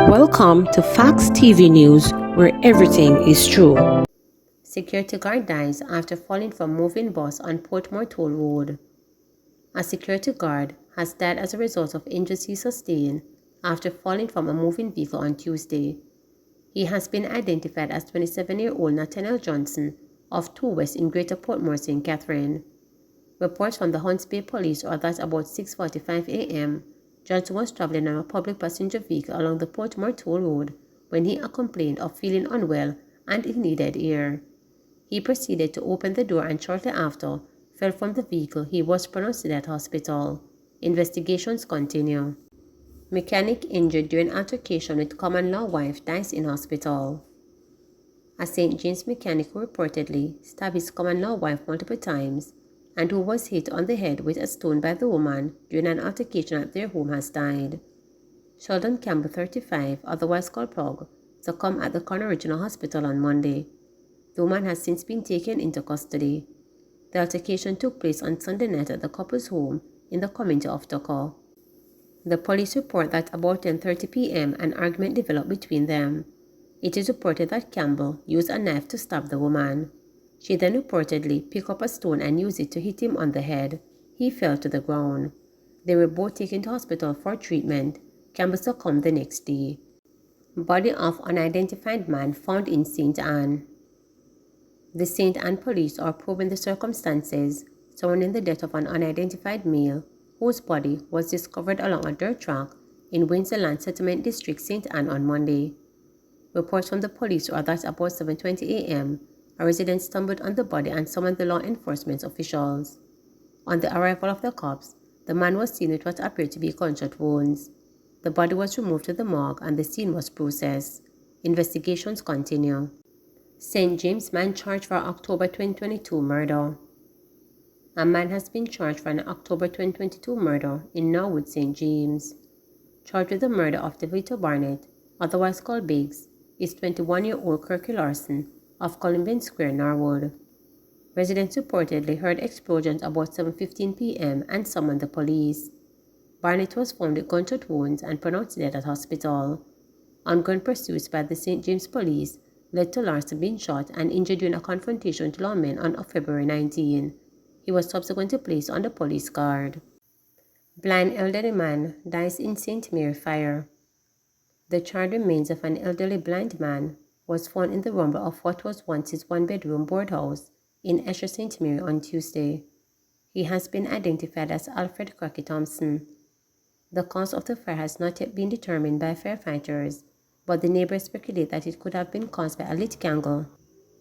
Welcome to Facts TV News, where everything is true. Security guard dies after falling from moving bus on Portmore Toll Road. A security guard has died as a result of injuries he sustained after falling from a moving vehicle on Tuesday. He has been identified as 27-year-old Nathaniel Johnson of 2 West in Greater Portmore, St. Catherine. Reports from the Hunts Bay Police are that about 6:45 a.m., Johnson was traveling on a public passenger vehicle along the Portmore Toll Road when he complained of feeling unwell and he needed air. He proceeded to open the door and shortly after fell from the vehicle. He was pronounced dead at hospital. Investigations continue. Mechanic injured during altercation with common-law wife dies in hospital. A St. James mechanic who reportedly stabbed his common-law wife multiple times and who was hit on the head with a stone by the woman during an altercation at their home has died. Sheldon Campbell, 35, otherwise called Pog, succumbed at the Corner Regional Hospital on Monday. The woman has since been taken into custody. The altercation took place on Sunday night at the couple's home in the community of Tucker. The police report that about 10:30 p.m. an argument developed between them. It is reported that Campbell used a knife to stab the woman. She then reportedly picked up a stone and used it to hit him on the head. He fell to the ground. They were both taken to hospital for treatment. Campbell succumbed the next day. Body of unidentified man found in St. Anne. The St. Anne police are probing the circumstances surrounding the death of an unidentified male whose body was discovered along a dirt track in Windsor Settlement District, St. Anne on Monday. Reports from the police are that about 7:20 a.m., a resident stumbled on the body and summoned the law enforcement officials. On the arrival of the cops, the man was seen with what appeared to be gunshot wounds. The body was removed to the morgue and the scene was processed. Investigations continue. St. James man charged for October 2022 murder. A man has been charged for an October 2022 murder in Norwood, St. James. Charged with the murder of DeVito Barnett, otherwise called Biggs, is 21-year-old Kirky Larson of Columbine Square, Norwood. Residents reportedly heard explosions about 7:15 p.m. and summoned the police. Barnett was found with gunshot wounds and pronounced dead at hospital. Ongoing pursuits by the St. James police led to Larson being shot and injured during a confrontation with lawmen on February 19. He was subsequently placed on the police guard. Blind elderly man dies in St. Mary fire. The charred remains of an elderly blind man was found in the rumble of what was once his one-bedroom board house in Esher St. Mary on Tuesday. He has been identified as Alfred Crockett Thompson. The cause of the fire has not yet been determined by firefighters, but the neighbors speculate that it could have been caused by a lit candle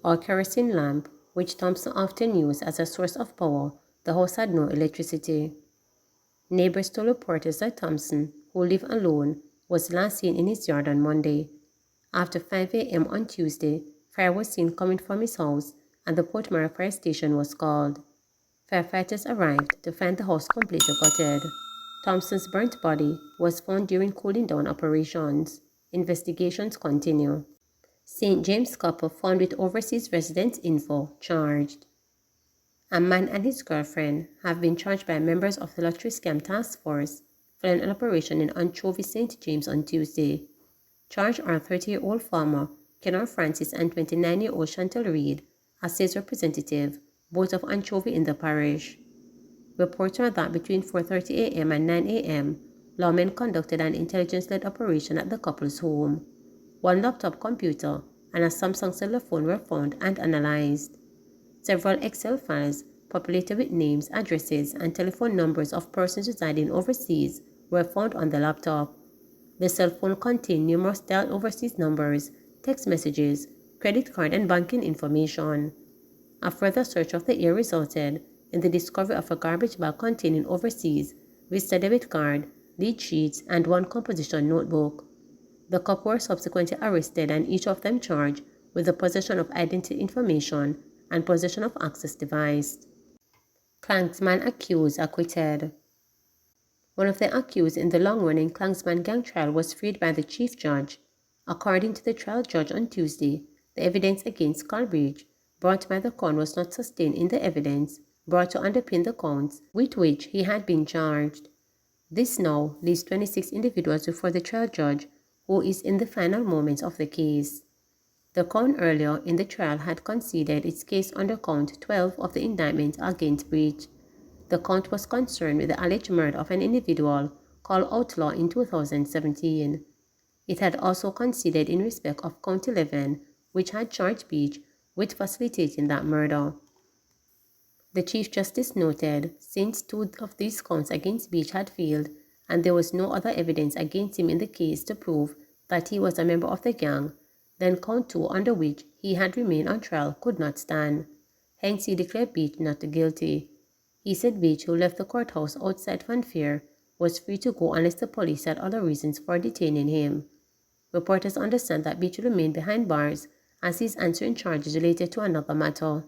or kerosene lamp, which Thompson often used as a source of power. The house had no electricity. Neighbors told reporters that Thompson, who lived alone, was last seen in his yard on Monday. After 5 a.m. on Tuesday, fire was seen coming from his house and the Portmore fire station was called. Firefighters arrived to find the house completely gutted. Thompson's burnt body was found during cooling down operations. Investigations continue. St. James couple found with overseas residence info charged. A man and his girlfriend have been charged by members of the Lottery Scam Task Force following an operation in Anchovy, St. James on Tuesday. Charged are 30-year-old farmer Kenor Francis and 29-year-old Chantal Reed, a sales representative, both of Anchovy in the parish. Reports are that between 4:30 a.m. and 9 a.m., lawmen conducted an intelligence-led operation at the couple's home. One laptop computer and a Samsung cell phone were found and analyzed. Several Excel files populated with names, addresses, and telephone numbers of persons residing overseas were found on the laptop. The cell phone contained numerous dialed overseas numbers, text messages, credit card, and banking information. A further search of the air resulted in the discovery of a garbage bag containing overseas Visa debit card, lead sheets, and one composition notebook. The couple were subsequently arrested and each of them charged with the possession of identity information and possession of access device. Klansman accused acquitted. One of the accused in the long-running Klansman gang trial was freed by the chief judge. According to the trial judge on Tuesday, the evidence against Culbridge brought by the crown was not sustained in the evidence brought to underpin the counts with which he had been charged. This now leaves 26 individuals before the trial judge who is in the final moments of the case. The Crown earlier in the trial had conceded its case under count 12 of the indictment against Breach. The count was concerned with the alleged murder of an individual called Outlaw in 2017. It had also conceded in respect of count 11, which had charged Breach with facilitating that murder. The Chief Justice noted, since 2 of these counts against Beach had failed and there was no other evidence against him in the case to prove that he was a member of the gang, then count 2 under which he had remained on trial could not stand. Hence he declared Beach not guilty. He said Beach, who left the courthouse outside fanfare, was free to go unless the police had other reasons for detaining him. Reporters understand that Beach remained behind bars as he is answering charges related to another matter.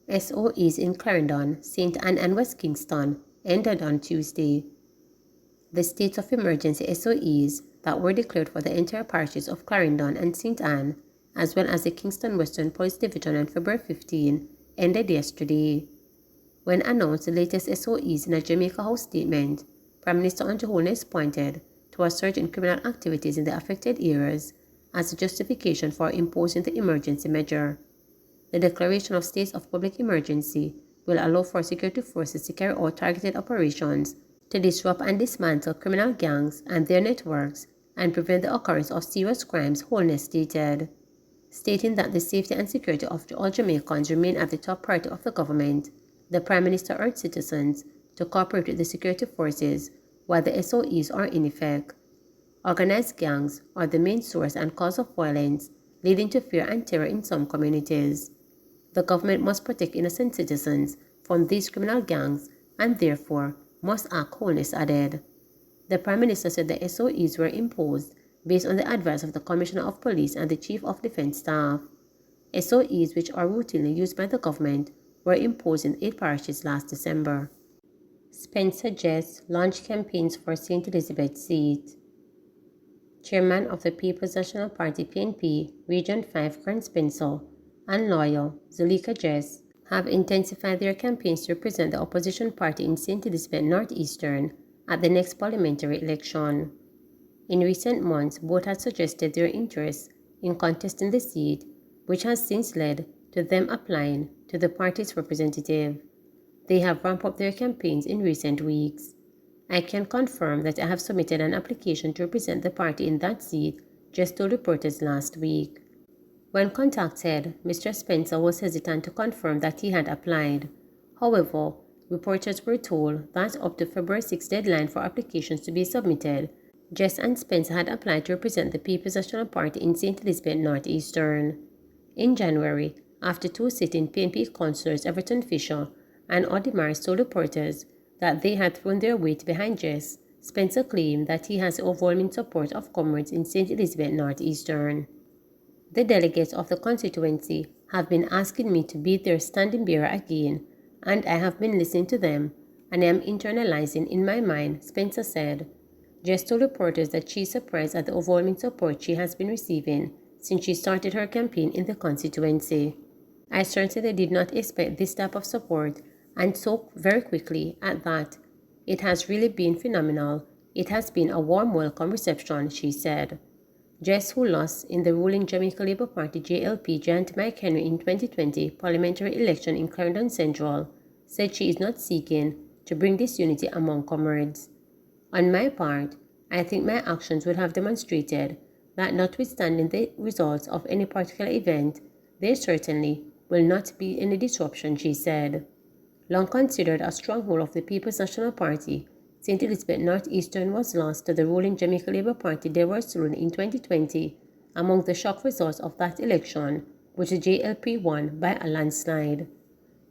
SOEs in Clarendon, St. Anne and West Kingston ended on Tuesday. The states of emergency SOEs that were declared for the entire parishes of Clarendon and St. Anne, as well as the Kingston Western Police Division on February 15, ended yesterday. When announced the latest SOEs in a Jamaica House statement, Prime Minister Andrew Holness pointed to a surge in criminal activities in the affected areas as a justification for imposing the emergency measure. The declaration of states of public emergency will allow for security forces to carry out targeted operations to disrupt and dismantle criminal gangs and their networks and prevent the occurrence of serious crimes, Holness stated. Stating that the safety and security of all Jamaicans remain at the top priority of the government, the Prime Minister urged citizens to cooperate with the security forces while the SOEs are in effect. Organized gangs are the main source and cause of violence, leading to fear and terror in some communities. The government must protect innocent citizens from these criminal gangs and therefore must act, Holness added. The Prime Minister said the SOEs were imposed based on the advice of the Commissioner of Police and the Chief of Defence Staff. SOEs, which are routinely used by the government, were imposed in 8 parishes last December. Spencer Jess launched campaigns for St. Elizabeth seat. Chairman of the People's National Party PNP, Region 5 Grant Spencer, and lawyer Zuleika Jess have intensified their campaigns to represent the opposition party in St. Elizabeth Northeastern at the next parliamentary election. In recent months, both had suggested their interest in contesting the seat, which has since led to them applying to the party's representative. They have ramped up their campaigns in recent weeks. I can confirm that I have submitted an application to represent the party in that seat, Jess told reporters last week. When contacted, Mr. Spencer was hesitant to confirm that he had applied. However, reporters were told that up to February 6 deadline for applications to be submitted, Jess and Spencer had applied to represent the People's National Party in St. Elizabeth Northeastern. In January, after 2 sitting PNP councillors Everton Fisher and Audemars told reporters that they had thrown their weight behind Jess, Spencer claimed that he has overwhelming support of comrades in St. Elizabeth Northeastern. The delegates of the constituency have been asking me to be their standing bearer again, and I have been listening to them, and I am internalizing in my mind, Spencer said. Jess told reporters that she is surprised at the overwhelming support she has been receiving since she started her campaign in the constituency. I certainly did not expect this type of support, and so very quickly at that. It has really been phenomenal. It has been a warm welcome reception, she said. Jess, who lost in the ruling Jamaica Labour Party JLP giant Mike Henry in 2020 parliamentary election in Clarendon Central, said she is not seeking to bring disunity among comrades. On my part, I think my actions would have demonstrated that notwithstanding the results of any particular event, there certainly will not be any disruption, she said. Long considered a stronghold of the People's National Party, St. Elizabeth Northeastern was lost to the ruling Jamaica Labour Party Deborah Sloan in 2020 among the shock results of that election, which the JLP won by a landslide.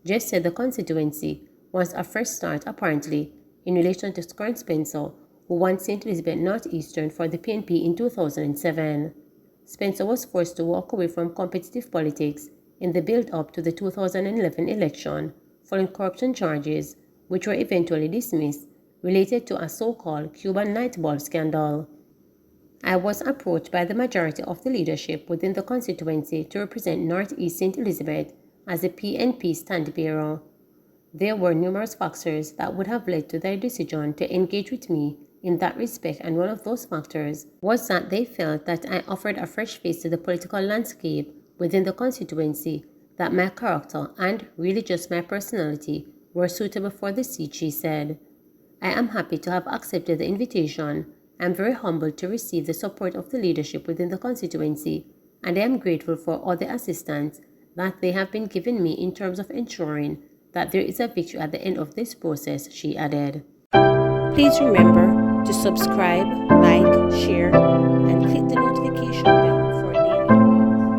Jess said the constituency was a fresh start apparently in relation to Grant Spencer, who won St. Elizabeth Northeastern for the PNP in 2007. Spencer was forced to walk away from competitive politics in the build-up to the 2011 election following corruption charges, which were eventually dismissed, related to a so-called Cuban night bulb scandal. I was approached by the majority of the leadership within the constituency to represent Northeast St. Elizabeth as the PNP stand-bearer. There were numerous factors that would have led to their decision to engage with me in that respect, and one of those factors was that they felt that I offered a fresh face to the political landscape within the constituency, that my character and really just my personality were suitable for the seat, she said. I am happy to have accepted the invitation. I am very humbled to receive the support of the leadership within the constituency, and I am grateful for all the assistance that they have been giving me in terms of ensuring that there is a victory at the end of this process, she added. Please remember to subscribe, like, share, and click the notification